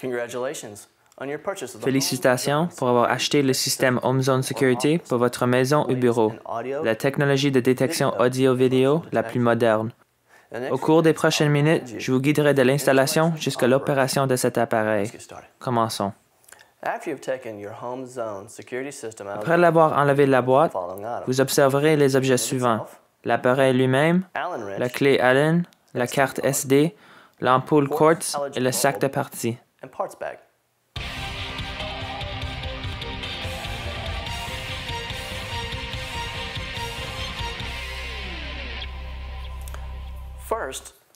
Congratulations on your purchase of the Félicitations pour avoir acheté le système Home Zone Security pour votre maison ou bureau, la technologie de détection audio-vidéo la plus moderne. Au cours des prochaines minutes, je vous guiderai de l'installation jusqu'à l'opération de cet appareil. Commençons. Après l'avoir enlevé de la boîte, vous observerez les objets suivants: l'appareil lui-même, la clé Allen, la carte SD, l'ampoule Quartz et le sac de parties.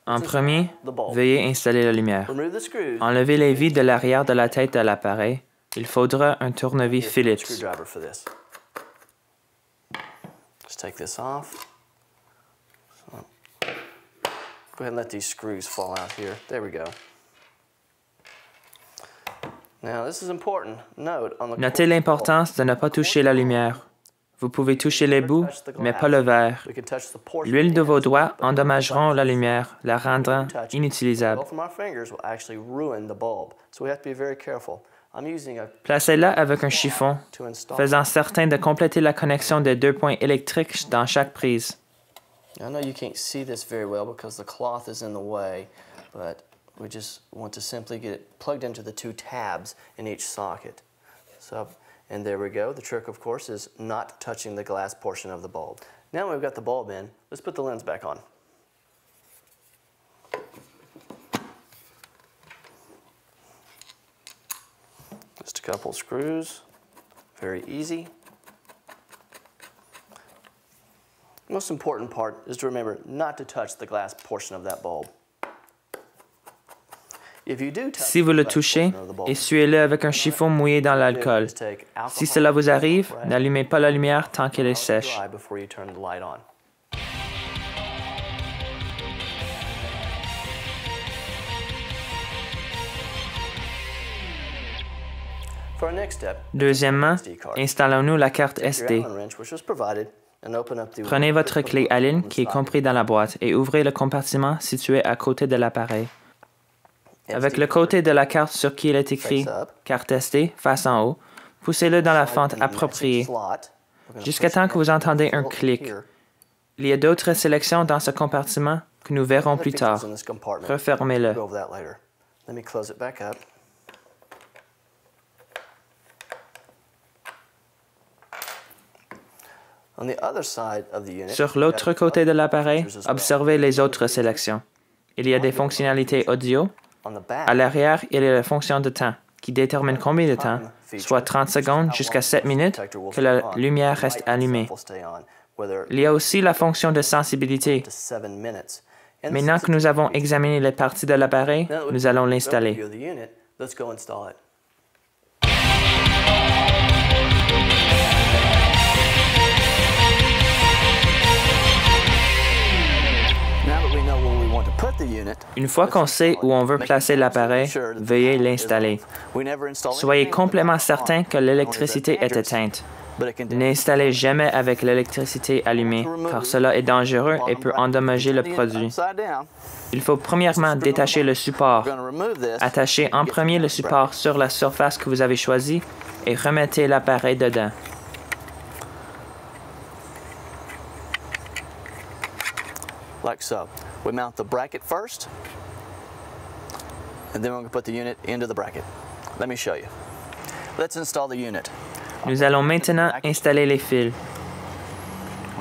En premier, veuillez installer la lumière. Enlevez les vis de l'arrière de la tête de l'appareil. Il faudra un tournevis Phillips. Notez l'importance de ne pas toucher la lumière. Vous pouvez toucher les bouts, mais pas le verre. L'huile de vos doigts endommageront la lumière, la rendant inutilisable. Placez-la avec un chiffon, faisant certain de compléter la connexion des 2 points électriques dans chaque prise. I know you can't see this very well because the cloth is in the way, but we just want to simply get it plugged into the 2 tabs in each socket. And there we go. The trick, of course, is not touching the glass portion of the bulb. Now we've got the bulb in, let's put the lens back on. Just a couple screws, very easy. The most important part is to remember not to touch the glass portion of that bulb. Si vous le touchez, essuyez-le avec un chiffon mouillé dans l'alcool. Si cela vous arrive, n'allumez pas la lumière tant qu'elle est sèche. Deuxièmement, installons-nous la carte SD. Prenez votre clé Allen qui est comprise dans la boîte et ouvrez le compartiment situé à côté de l'appareil. Avec le côté de la carte sur qui il est écrit « Carte SD » face en haut, poussez-le dans la fente appropriée, jusqu'à temps que vous entendez un clic. Il y a d'autres sélections dans ce compartiment que nous verrons plus tard. Refermez-le. Sur l'autre côté de l'appareil, observez les autres sélections. Il y a des fonctionnalités audio. À l'arrière, il y a la fonction de temps, qui détermine combien de temps, soit 30 secondes jusqu'à 7 minutes, que la lumière reste allumée. Il y a aussi la fonction de sensibilité. Maintenant que nous avons examiné les parties de l'appareil, nous allons l'installer. Une fois qu'on sait où on veut placer l'appareil, veuillez l'installer. Soyez complètement certain que l'électricité est éteinte. N'installez jamais avec l'électricité allumée, car cela est dangereux et peut endommager le produit. Il faut premièrement détacher le support. Attachez en premier le support sur la surface que vous avez choisie et remettez l'appareil dedans. Like so. We mount the bracket first, and then we're going to put the unit into the bracket. Let me show you. Let's install the unit. Nous allons maintenant installer les fils.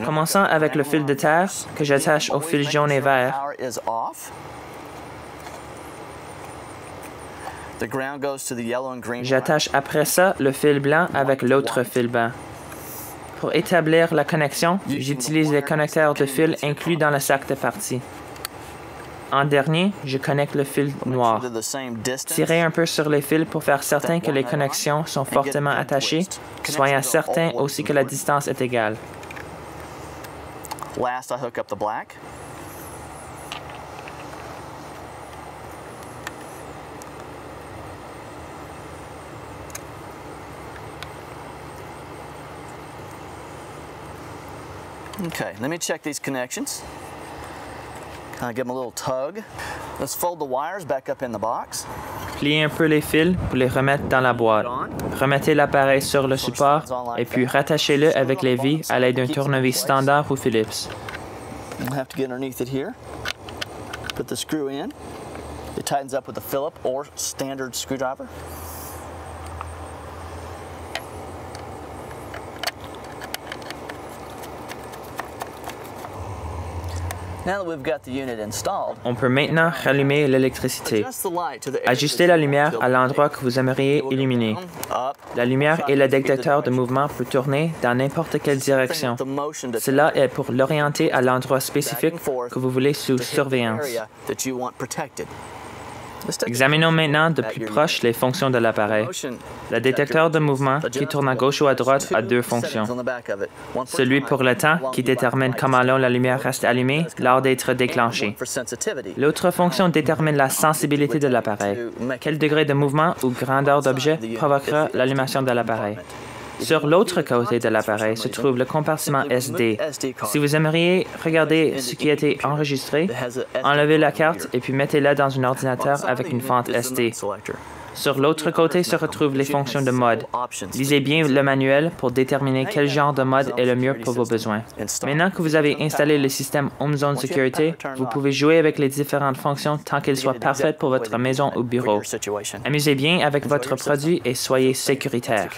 Commençons avec le fil de terre que j'attache au fil jaune et vert. J'attache après ça le fil blanc avec l'autre fil blanc. Pour établir la connexion, j'utilise les connecteurs de fil inclus dans le sac de parties. En dernier, je connecte le fil noir. Tirez un peu sur les fils pour faire certain que les connexions sont fortement attachées, soyant certain aussi que la distance est égale. Last, I hook up the black. Okay, let me check these connections. Kind of give them a little tug. Let's fold the wires back up in the box. Pliez un peu les fils pour les remettre dans la boîte. Remettez l'appareil sur le support et puis rattachez-le avec les vis à l'aide d'un tournevis standard ou Phillips. We'll have to get underneath it here. Put the screw in. It tightens up with a Phillips or standard screwdriver. On peut maintenant rallumer l'électricité. Ajustez la lumière à l'endroit que vous aimeriez illuminer. La lumière et le détecteur de mouvement peut tourner dans n'importe quelle direction. Cela est pour l'orienter à l'endroit spécifique que vous voulez sous surveillance. Examinons maintenant de plus proche les fonctions de l'appareil. Le détecteur de mouvement qui tourne à gauche ou à droite a deux fonctions. Celui pour le temps qui détermine comment long la lumière reste allumée lors d'être déclenchée. L'autre fonction détermine la sensibilité de l'appareil. Quel degré de mouvement ou grandeur d'objet provoquera l'allumation de l'appareil. Sur l'autre côté de l'appareil se trouve le compartiment SD. Si vous aimeriez regarder ce qui a été enregistré, enlevez la carte et puis mettez-la dans un ordinateur avec une fente SD. Sur l'autre côté se retrouvent les fonctions de mode. Lisez bien le manuel pour déterminer quel genre de mode est le mieux pour vos besoins. Maintenant que vous avez installé le système Home Zone Sécurité, vous pouvez jouer avec les différentes fonctions tant qu'elles soient parfaites pour votre maison ou bureau. Amusez bien avec votre produit et soyez sécuritaire.